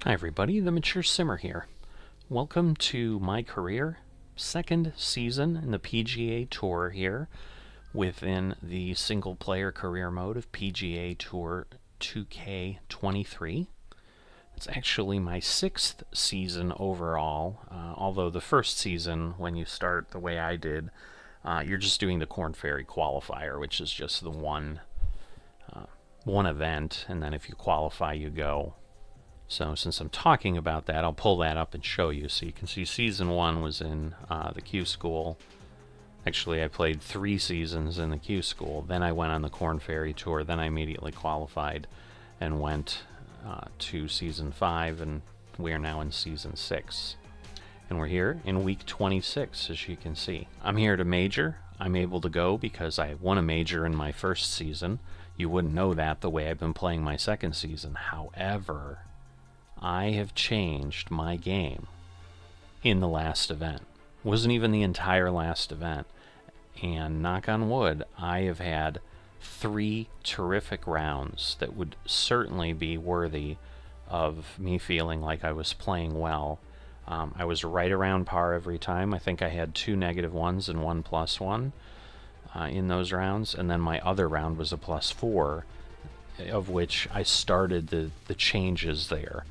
Hi everybody, the Mature Simmer here. Welcome to my career, second season in the PGA Tour here within the single player career mode of PGA Tour 2K23. It's actually my sixth season overall, although the first season, when you start the way I did, you're just doing the Corn Ferry qualifier, which is just the one event, and then if you qualify you go. So since I'm talking about that, I'll pull that up and show you. So you can see season 1 was in the Q School. Actually, I played 3 seasons in the Q School. Then I went on the Corn Ferry Tour. Then I immediately qualified and went to season 5, and we are now in season 6. And we're here in week 26, as you can see. I'm here to major. I'm able to go because I won a major in my first season. You wouldn't know that the way I've been playing my second season. However, I have changed my game in the last event. Wasn't even the entire last event. And knock on wood, I have had 3 terrific rounds that would certainly be worthy of me feeling like I was playing well. I was right around par every time. I think I had 2 -1s and 1 +1 in those rounds. And then my other round was a +4, of which I started the changes there.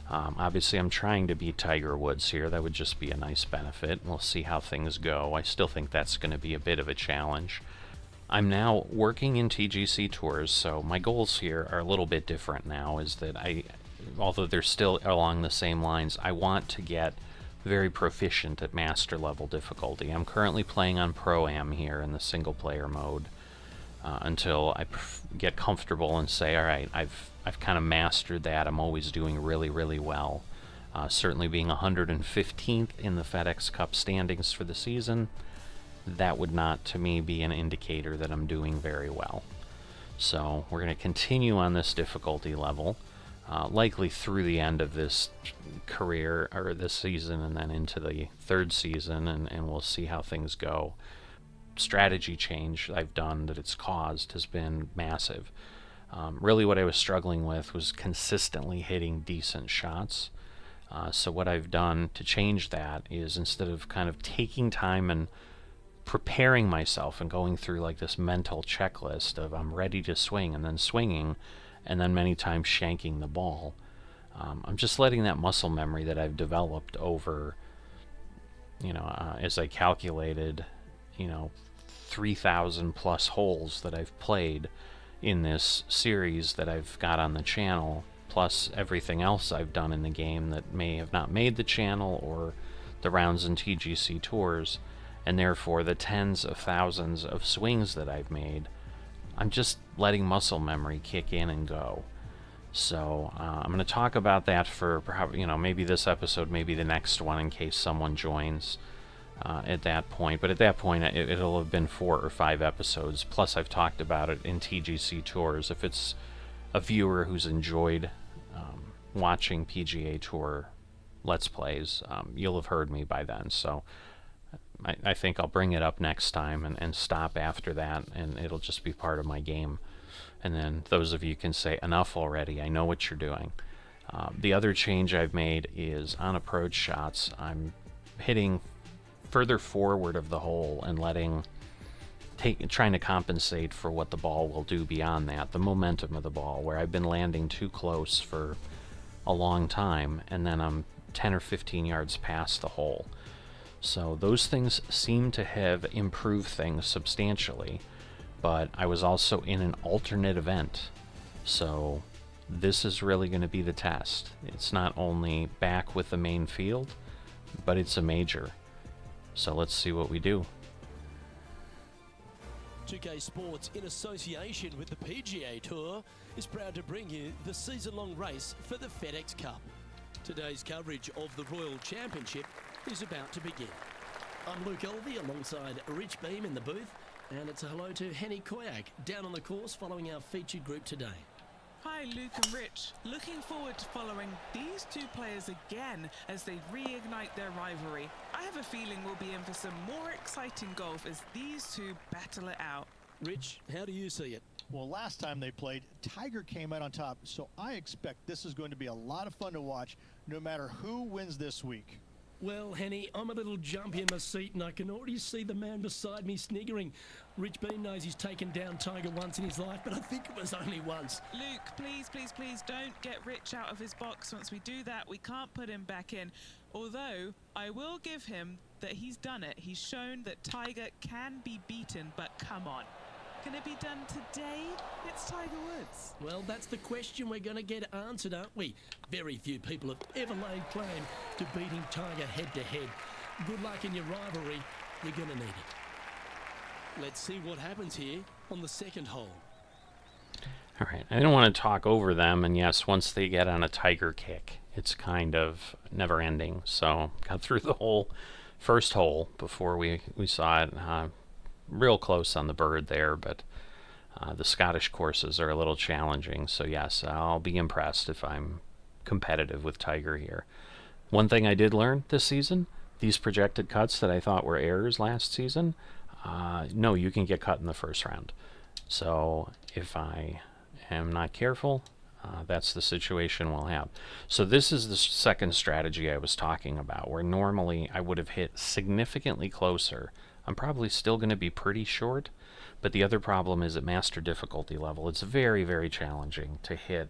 Obviously, I'm trying to beat Tiger Woods here. That would just be a nice benefit. We'll see how things go. I still think that's going to be a bit of a challenge. I'm now working in TGC Tours, so my goals here are a little bit different now, is that although they're still along the same lines, I want to get very proficient at master level difficulty. I'm currently playing on Pro-Am here in the single player mode until I get comfortable and say, all right, I've kind of mastered that. I'm always doing really, really well. Certainly being 115th in the FedEx Cup standings for the season, that would not, to me, be an indicator that I'm doing very well. So we're going to continue on this difficulty level, likely through the end of this career, or this season, and then into the third season, and we'll see how things go. Strategy change I've done that it's caused has been massive. Really what I was struggling with was consistently hitting decent shots. So what I've done to change that is, instead of kind of taking time and preparing myself and going through like this mental checklist of I'm ready to swing and then swinging and then many times shanking the ball, I'm just letting that muscle memory that I've developed over, as I calculated, 3,000 plus holes that I've played in this series that I've got on the channel, plus everything else I've done in the game that may have not made the channel or the rounds in TGC Tours, and therefore the tens of thousands of swings that I've made. I'm just letting muscle memory kick in and go. So I'm going to talk about that for perhaps, maybe this episode, maybe the next one, in case someone joins at that point. But at that point, it'll have been 4 or 5 episodes. Plus, I've talked about it in TGC Tours. If it's a viewer who's enjoyed watching PGA Tour Let's Plays, you'll have heard me by then. So I think I'll bring it up next time and stop after that, and it'll just be part of my game. And then those of you can say, enough already, I know what you're doing. The other change I've made is on approach shots, I'm hitting further forward of the hole and trying to compensate for what the ball will do beyond that, the momentum of the ball, where I've been landing too close for a long time, and then I'm 10 or 15 yards past the hole. So those things seem to have improved things substantially, but I was also in an alternate event, so this is really going to be the test. It's not only back with the main field, but it's a major. So let's see what we do. 2K Sports, in association with the PGA Tour, is proud to bring you the season-long race for the FedEx Cup. Today's coverage of the Royal Championship is about to begin. I'm Luke Elvey alongside Rich Beam in the booth, and it's a hello to Henny Koyak down on the course following our featured group today. Hi Luke and Rich, looking forward to following these 2 players again as they reignite their rivalry. I have a feeling we'll be in for some more exciting golf as these 2 battle it out. Rich, how do you see it? Well, last time they played, Tiger came out on top, so I expect this is going to be a lot of fun to watch, no matter who wins this week. Well, Henny, I'm a little jumpy in my seat, and I can already see the man beside me sniggering. Rich Bean knows he's taken down Tiger once in his life, but I think it was only once. Luke, please, please, please don't get Rich out of his box. Once we do that, we can't put him back in. Although, I will give him that he's done it. He's shown that Tiger can be beaten, but come on. Can it be done today? It's Tiger Woods. Well, that's the question we're going to get answered, aren't we? Very few people have ever laid claim to beating Tiger head-to-head. Good luck in your rivalry. You're going to need it. Let's see what happens here on the second hole. All right, I didn't want to talk over them, and yes, once they get on a Tiger kick, it's kind of never-ending. So got through the whole first hole before we saw it. Real close on the bird there, but the Scottish courses are a little challenging. So yes, I'll be impressed if I'm competitive with Tiger here. One thing I did learn this season, these projected cuts that I thought were errors last season, no, you can get cut in the first round. So if I am not careful, that's the situation we'll have. So this is the second strategy I was talking about, where normally I would have hit significantly closer. I'm probably still going to be pretty short, but the other problem is at master difficulty level, it's very, very challenging to hit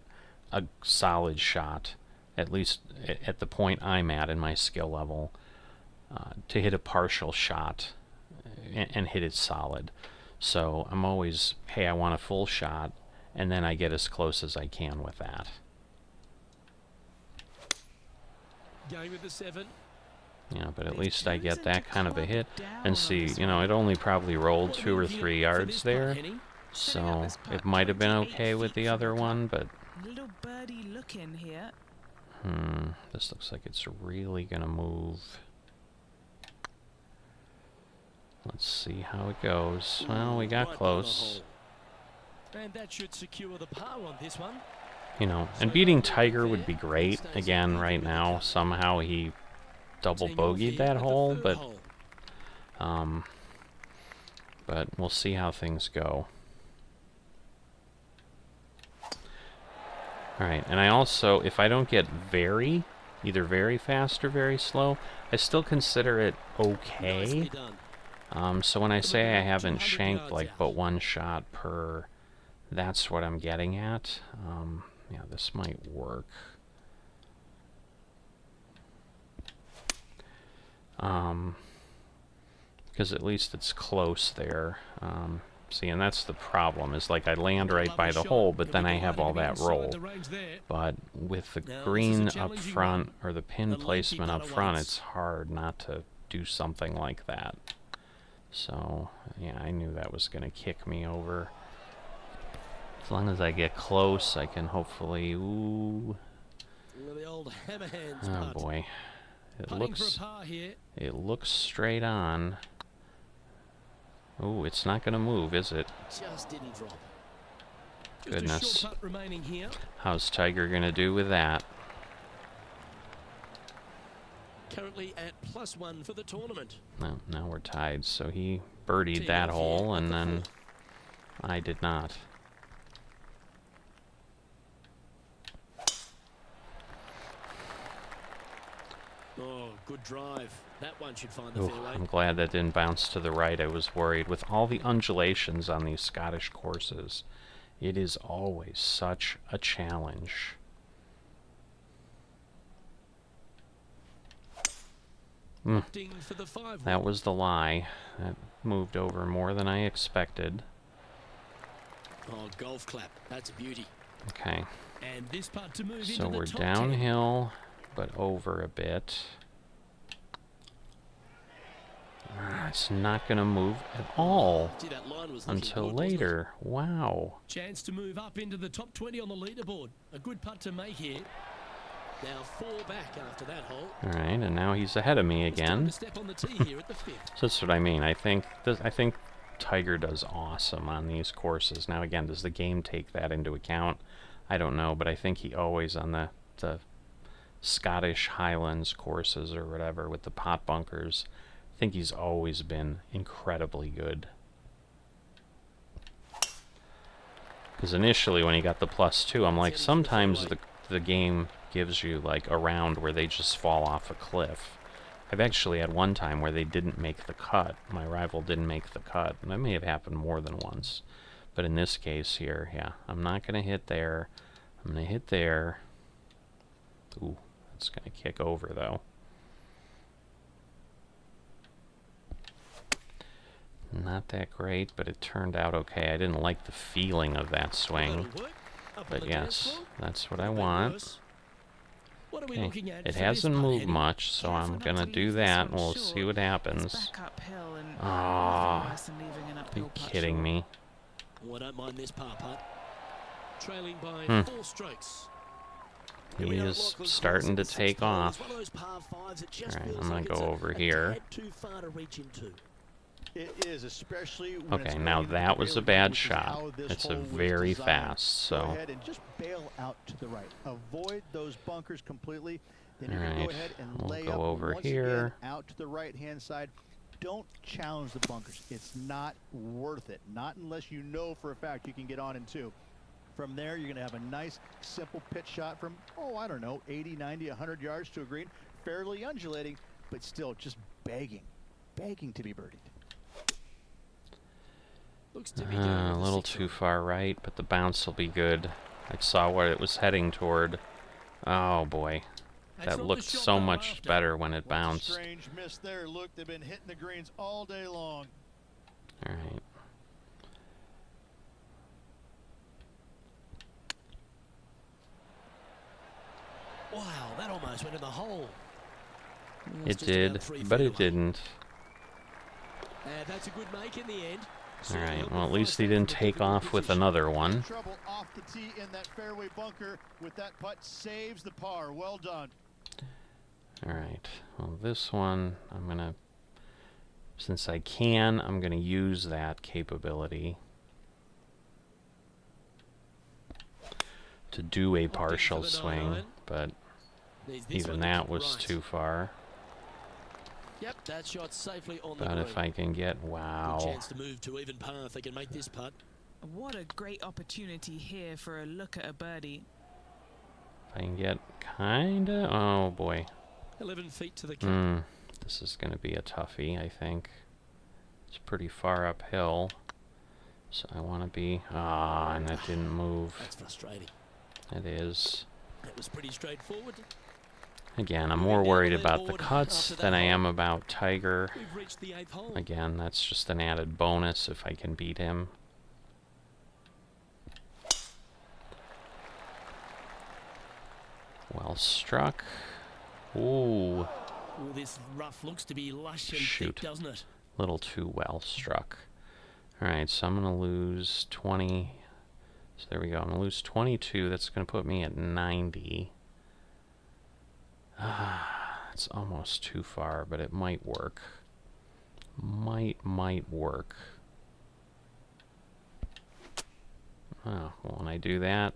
a solid shot, at least at the point I'm at in my skill level, to hit a partial shot and hit it solid. So I'm always, hey, I want a full shot, and then I get as close as I can with that. Game of the 7. Yeah, but at least I get that kind of a hit. And see, you know, it only probably rolled 2 or 3 yards there, so it might have been okay with the other one, but Little birdie look in here. this looks like it's really gonna move. Let's see how it goes. Well, we got close. And that should secure the par on this one. You know, and beating Tiger would be great. Again, right now, somehow he double bogeyed that hole, but we'll see how things go. Alright, and I also, if I don't get either very fast or very slow, I still consider it okay. So when I say I haven't shanked like but one shot per, that's what I'm getting at. Yeah, this might work. Because at least it's close there. See, and that's the problem, is like I land right by the hole, but then I have all that roll. But with the green up front, or the pin placement up front, it's hard not to do something like that. So, yeah, I knew that was going to kick me over. As long as I get close, I can hopefully... Ooh. Oh, boy. It looks straight on. Ooh, it's not going to move, is it? Just didn't drop. Goodness. How's Tiger going to do with that? Currently at +1 for the tournament. No, now we're tied. So he birdied that hole, and then I did not. Oh, good drive. That one should find the fairway. I'm glad that didn't bounce to the right. I was worried. With all the undulations on these Scottish courses, it is always such a challenge. That was the lie. That moved over more than I expected. Oh, golf clap. That's a beauty. Okay. And this putt to move So into the we're top downhill, but over a bit. It's not going to move at all until later. Wow. Chance to move up into the top 20 on the leaderboard. A good putt to make here. Now 4 back after that hole. All right, and now he's ahead of me again. Step on the tee here at the 5th. So that's what I mean. I think Tiger does awesome on these courses. Now again, does the game take that into account? I don't know, but I think he always on the Scottish Highlands courses or whatever with the pot bunkers, I think he's always been incredibly good. Because initially when he got the +2, I'm like, sometimes the game gives you like a round where they just fall off a cliff. I've actually had one time where they didn't make the cut. My rival didn't make the cut. And that may have happened more than once. But in this case here, yeah, I'm not going to hit there. I'm going to hit there. Ooh, that's going to kick over though. Not that great, but it turned out okay. I didn't like the feeling of that swing. But yes, that's what I want. Okay. It hasn't moved much, so I'm gonna do that and we'll see what happens. Ah, are you kidding me? Oh, I don't mind this par putt. Trailing by 4 strokes. He is starting to take off. Alright, I'm gonna go over here. It is, especially when okay, now that was a bad shot. It's a very fast, so. Go ahead and just bail out to the right. Avoid those bunkers completely. Then you can go ahead and lay up over once here. Again, out to the right-hand side. Don't challenge the bunkers. It's not worth it. Not unless you know for a fact you can get on in 2. From there, you're going to have a nice, simple pitch shot from, oh, I don't know, 80, 90, 100 yards to a green. Fairly undulating, but still just begging to be birdied. Looks to be A little too far right, but the bounce will be good. I saw what it was heading toward. Oh boy, that looked so much better when it bounced. Strange miss there. Look, they've been hitting the greens all day long. All right. Wow, that almost went in the hole. It did, but it didn't. That's a good make in the end. Alright, well at least he didn't take off with another one. Trouble off the tee in that fairway bunker with that putt saves the par. Well done. Alright, well this one, I'm gonna, since I can, I'm gonna use that capability to do a partial swing, but even that was too far. Yep, that shot safely on the But green. if I can get, wow. Good chance to move to even par if they can make this putt. What a great opportunity here for a look at a birdie. If I can get kinda, oh boy. 11 feet to the cup. This is gonna be a toughie, I think. It's pretty far uphill. So I wanna be, and that didn't move. That's frustrating. It is. That was pretty straightforward. Again, I'm more worried about the cuts than I am about Tiger. We've reached the 8th hole. Again, that's just an added bonus if I can beat him. Well struck. Ooh. Ooh, this rough looks to be lush and Shoot. thick, doesn't it? Little too well struck. Alright, so I'm going to lose 20. So there we go. I'm going to lose 22. That's going to put me at 90. It's almost too far, but it might work. Might work. Oh, well, when I do that,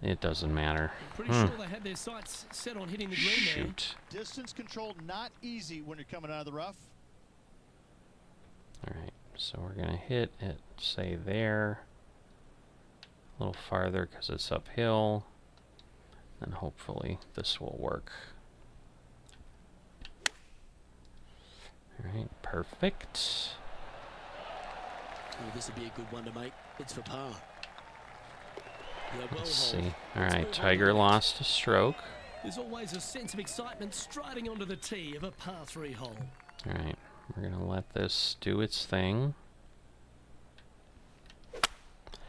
it doesn't matter. I'm pretty sure they had their sights set on hitting the green there. Shoot. Distance control not easy when you're coming out of the rough. Alright, so we're going to hit it, say there. A little farther because it's uphill. And hopefully this will work. Alright, perfect. Ooh, this would be a good one to make. It's for par. Yeah, well Let's see. holed. Alright, Tiger lost a stroke. There's always a sense of excitement striding onto the tee of a par 3 hole. Alright, we're going to let this do its thing.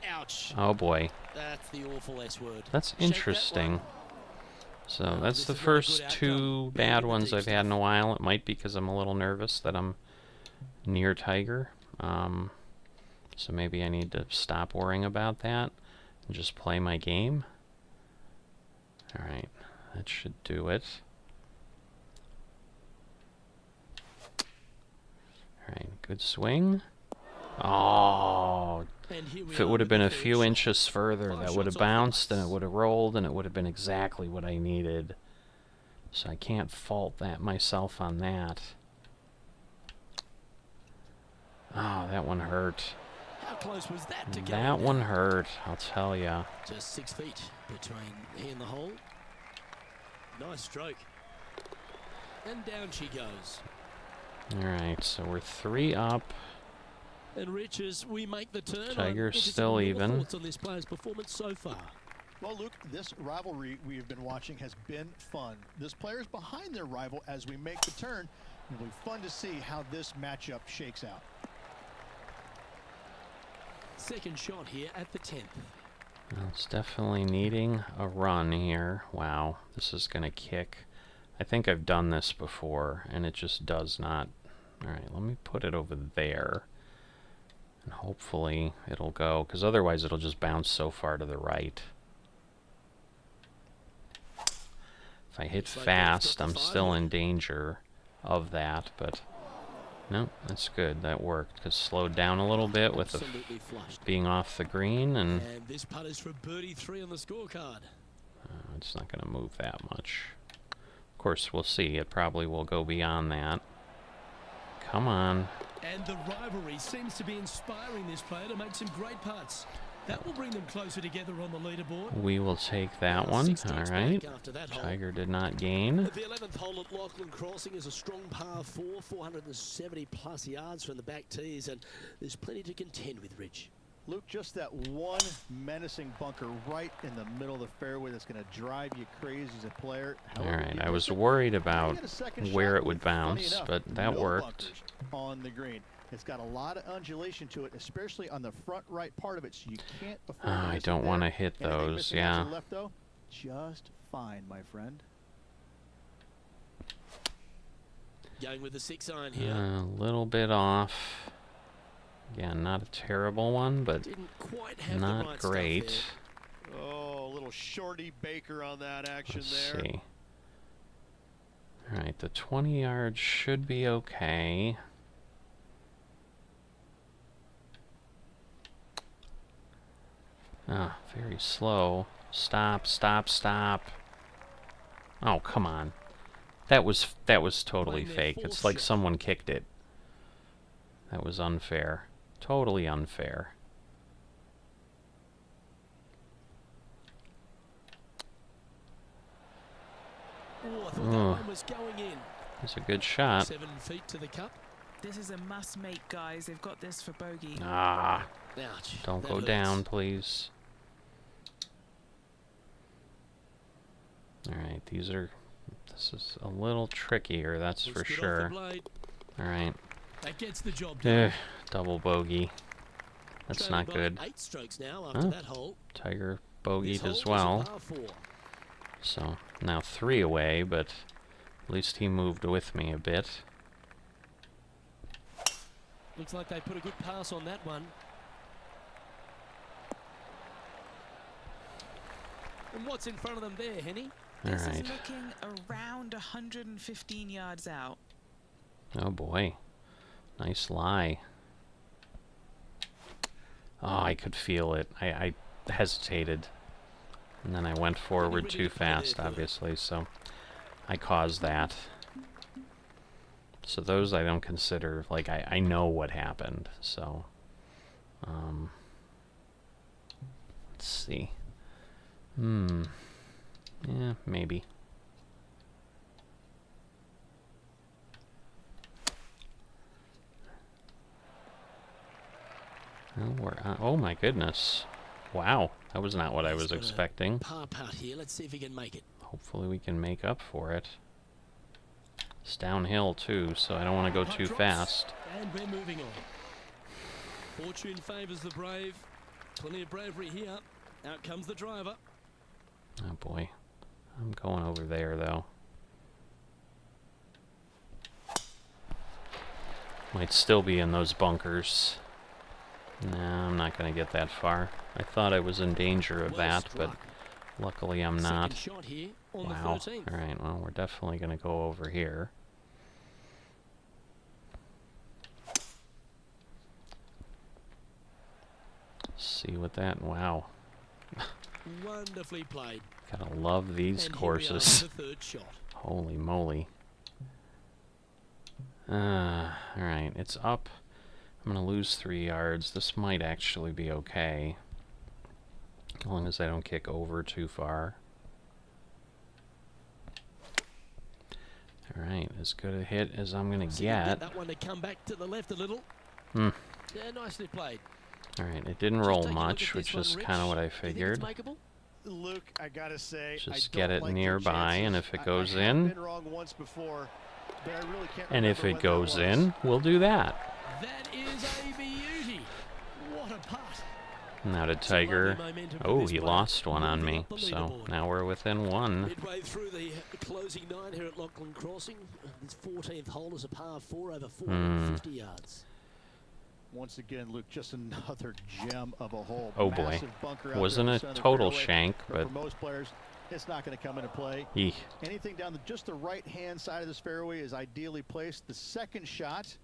Ouch. Oh boy. That's the awful S word. That's Shake that interesting. one. So this that's the is a really first good two outcome. bad Really ones deep I've had in stuff. a while. It might be because I'm a little nervous that I'm near Tiger. So maybe I need to stop worrying about that and just play my game. Alright, that should do it. Alright, good swing. Oh, And here we if it are would have with been the a third few shot. inches further, 5 that would have shots off the bounced and it bus. would have rolled and it would have been exactly what I needed. So I can't fault that myself on that. Oh, that one hurt. How close was that to go? That one hurt, I'll tell ya. Just 6 feet between he and the hole. Nice stroke. And down she goes. Alright, so we're 3 up. And Rich, as we make the turn, Tiger's I'm interested still in your even. thoughts on this player's performance so far. Well, Luke, this rivalry we've been watching has been fun. This player's behind their rival as we make the turn. It'll be fun to see how this matchup shakes out. Second shot here at the 10th. Well, it's definitely needing a run here. Wow, this is going to kick. I think I've done this before, and it just does not. Alright, let me put it over there. And hopefully it'll go, because otherwise it'll just bounce so far to the right. If I hit fast, I'm still in danger of that, but no, that's good. That worked, because slowed down a little bit with the Absolutely flushed. being off the green, and And this putt is for birdie 3 on the scorecard. it's not going to move that much. Of course, we'll see. It probably will go beyond that. Come on. And the rivalry seems to be inspiring this player to make some great putts. That will bring them closer together on the leaderboard. We will take that one. 6 All takes right. back after that hole. Tiger did not gain. The 11th hole at Lachlan Crossing is a strong par 4, 470 plus yards from the back tees, and there's plenty to contend with, Rich. Luke, just that one menacing bunker right in the middle of the fairway that's going to drive you crazy as a player. All However, right. you I miss was it, worried you about get a second where shot it would with, funny bounce, enough, but that no worked. bunkers on the green. It's got a lot of undulation to it, especially on the front right part of it, so you can't afford to I miss it don't want to there. hit Anything those. missing out to Yeah. the left, though, just fine, my friend. Going with the 6 iron here. A little bit off. Again, not a terrible one, but Didn't quite have the not right stuff great. there. Oh, a little shorty Baker on that action Let's there. see. All right, the 20 yards should be okay. Ah, very slow. Stop, stop, stop. Oh, come on. That was totally Playing their fake. fourth It's like shot. someone kicked it. That was unfair. Totally unfair. Oh, I thought that Oh. one was going in. It's a good shot. 7 feet to the cup. This is a must-make, guys. They've got this for bogey. Ah, Ouch. don't that go hurts. down, please. Alright, this is a little trickier, that's Looks for good off the sure. blade. Alright. That gets the job done. Double bogey. That's Trailing not by good. 8 strokes now after Huh? that hole. Tiger This bogeyed hole as is a well. par 4. So now 3 away, but at least he moved with me a bit. Looks like they put a good pass on that one. And what's in front of them there, Henny? This Alright. is looking around 115 yards out. Oh boy. Nice lie. Oh, I could feel it. I hesitated. And then I went forward ready too to play there, fast, Philip. obviously, so I caused that. So those I don't consider, like, I know what happened, so. Let's see. Yeah, maybe. Well, oh my goodness. Wow, that was not what I He's was got a expecting. Par putt here. Let's see if he can make it. Hopefully we can make up for it. It's downhill too, so I don't want to go Putt too drops, fast. And we're moving on. Fortune favours the brave. Plenty of bravery here. Out comes the driver. Oh boy. I'm going over there though. Might still be in those bunkers. No, I'm not going to get that far. I thought I was in danger of Well that, but struck. luckily I'm Second not. shot here on Wow. the 13th. Alright, well, we're definitely going to go over here. See what that... Wow. Wonderfully played. Gotta love these And here we are courses. with the third shot. Holy moly. Alright, it's up. I'm going to lose 3 yards. This might actually be okay, as long as I don't kick over too far. Alright, as good a hit as I'm going to get. That one to come back to the left a little. Yeah, nicely played. Alright, it didn't roll much, which is kind of what I figured. Luke, I gotta say, Just get it nearby, and if it goes in, and if it goes in, we'll do that. That is a beauty. What a putt. Now to Tiger. Oh, he lost one on me, so now we're within 1. Midway through the closing 9 here at Lachlan Crossing. This 14th hole is a par 4 over 450 yards. Once again, Luke, just another gem of a hole. Oh boy, wasn't a total shank, but for most players, it's not going to come into play. Eek. Anything down just the right-hand side of this fairway is ideally placed. The second shot,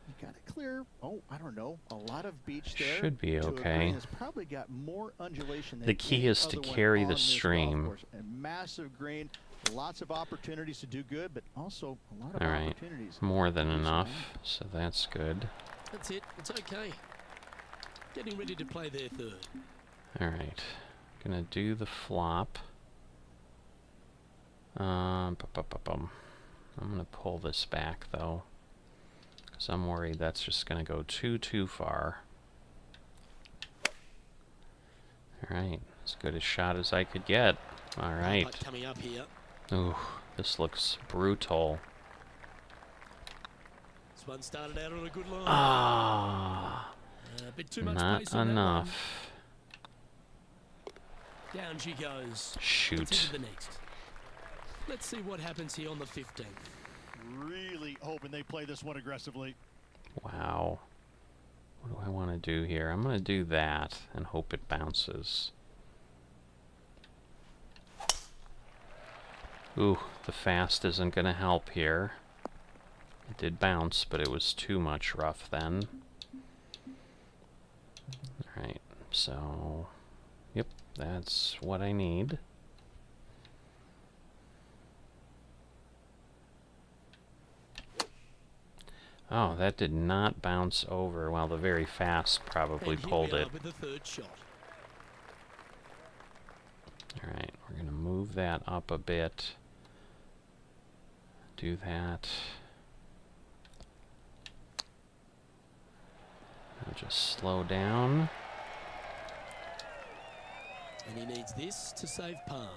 you got to clear. Oh, I don't know, a lot of beach there. Should be okay. It's probably got more undulation than the key is to carry the stream. A massive green, lots of opportunities to do good, but also a lot of All right, opportunities. more than enough, so that's good. That's it. It's okay. Getting ready to play their third. Alright. Gonna do the flop. I'm gonna pull this back, though, because I'm worried that's just gonna go too far. Alright. As good a shot as I could get. Alright. Coming up here. Ooh, this looks brutal. This one started out on a good line. Ah, a bit too much not pace on enough. Down she goes. Shoot. Let's into the next. Let's see what happens here on the 15th. Really hoping they play this one aggressively. Wow. What do I want to do here? I'm going to do that and hope it bounces. Ooh, the fast isn't going to help here. It did bounce, but it was too much rough then. Alright, so... Yep, that's what I need. Oh, that did not bounce over. Well, the very fast probably pulled it. With the third shot. Alright, we're going to move that up a bit. Do that. I'll just slow down. And he needs this to save par.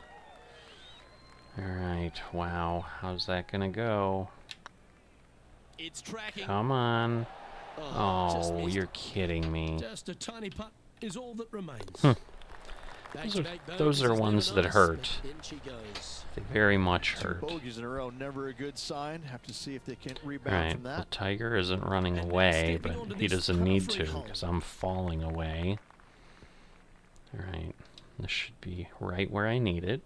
Alright, wow. How's that gonna go? It's tracking. Come on. just Oh, missed. you're kidding me. Just a tiny putt is all that remains. Those are ones that hurt. Then she goes. They very much Two hurt. bogeys in a row, never a good sign. Have to see if they can rebound Alright, from the that. Tiger isn't running And now away, stepping but onto he this doesn't need par-free to, hole. because I'm falling away. Alright, this should be right where I need it.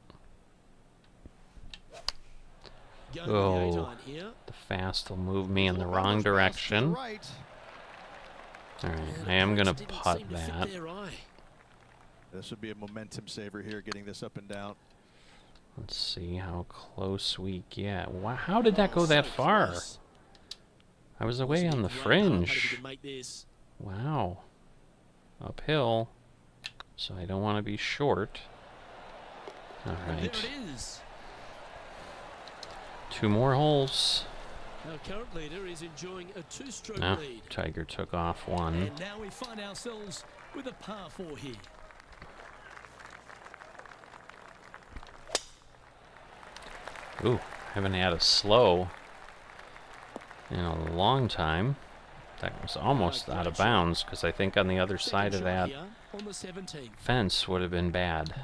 Going with the Oh, 8-iron here. the fast will move me in the Little wrong rubber fast to the direction. right. Alright, And I am approach gonna didn't putt seem to fit that. their eye. This would be a momentum saver here, getting this up and down. Let's see how close we get. Wow, how did that go that So far? close. I was away Wasn't on the it great putt if he fringe. could make this? Wow. Uphill. So I don't want to be short. And there Alright. it is. 2 more holes. Our current leader is enjoying a 2-stroke No, lead. Tiger took off 1. And now we find ourselves with a par 4 here. Ooh, haven't had a slow in a long time. That was almost out of bounds, because I think on the other side of that Here on the 17th. fence would have been bad.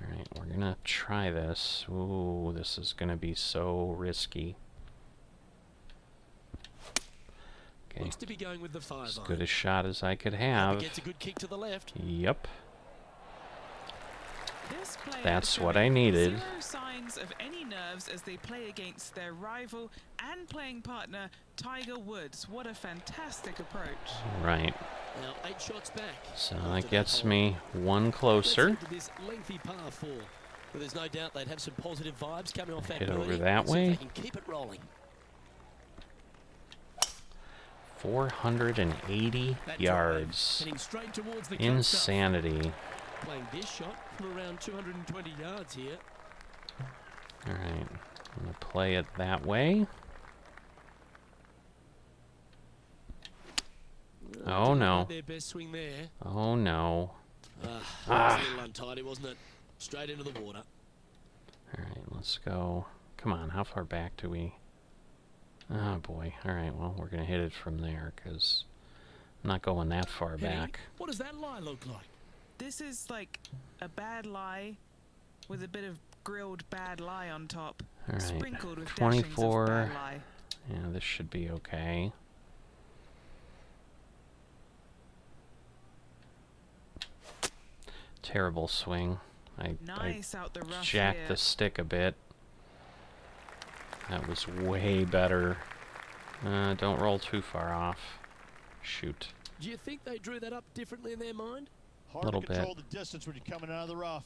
Alright, we're gonna try this. Ooh, this is gonna be so risky. Okay, Looks to be going with the 5-iron. as good a shot as I could He have. gets a good kick to the left. Yep. This player That's showing what I needed. Zero signs of any nerves as they play against their rival and playing partner Tiger Woods. What a fantastic approach. Right. Now 8 shots back. So after that gets hole. me 1 Let's closer. head to this lengthy par 4. But there's no doubt they'd have some positive vibes coming off that Hit over birdie. that Let's see if way. they can keep it rolling. 480 That drive yards. heading straight towards the cut stuff. Insanity. Playing this shot from around 220 yards here. Alright, I'm going to play it that way. Oh no. Their best swing there. Oh no. That was a little untidy, wasn't it? Straight into the water. Alright, let's go. Come on, how far back do we... Oh boy. Alright, well, we're going to hit it from there, because I'm not going that far Henny, back. what does that lie look like? This is like a bad lie with a bit of grilled bad lie on top. Alright, Sprinkled with dashings of 24. bad lie. Yeah, this should be okay. Terrible swing. I Nice out the rough jacked here. the stick a bit. That was way better. Don't roll too far off. Shoot. Do you think they drew that up differently in their mind? Hard Little to control bit. the distance when you're coming out of the rough.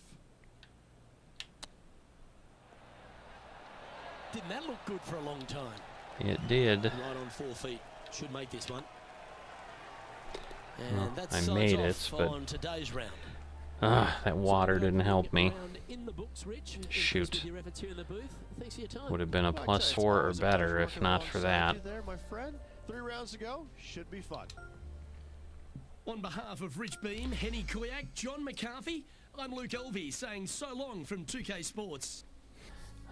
Didn't that look good for a long time? It did. Right on 4 feet. Should make this one. And Well, that's I sides made off it, but- on today's round. That water didn't help me. In the books, Rich. Shoot. With your efforts here in the booth. Thanks for your time. Would have been a Well, I tell you, it's +4 or always a better pleasure if working not for alongside that. you there, my friend. 3 rounds to go. Should be fun. On behalf of Rich Beam, Henny Kuyak, John McCarthy, I'm Luke Elvey saying so long from 2K Sports.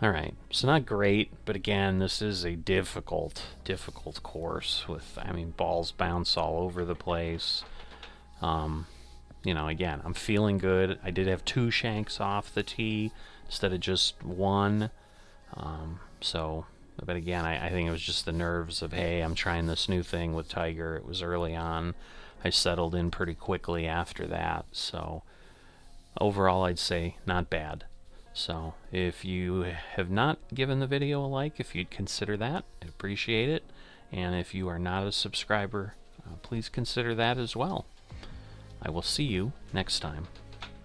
Alright, so not great, but again, this is a difficult course with, I mean, balls bounce all over the place. You know, again, I'm feeling good. I did have 2 shanks off the tee instead of just 1. But again, I think it was just the nerves of, hey, I'm trying this new thing with Tiger. It was early on. I settled in pretty quickly after that. So overall, I'd say not bad. So if you have not given the video a like, if you'd consider that, I'd appreciate it. And if you are not a subscriber, please consider that as well. I will see you next time.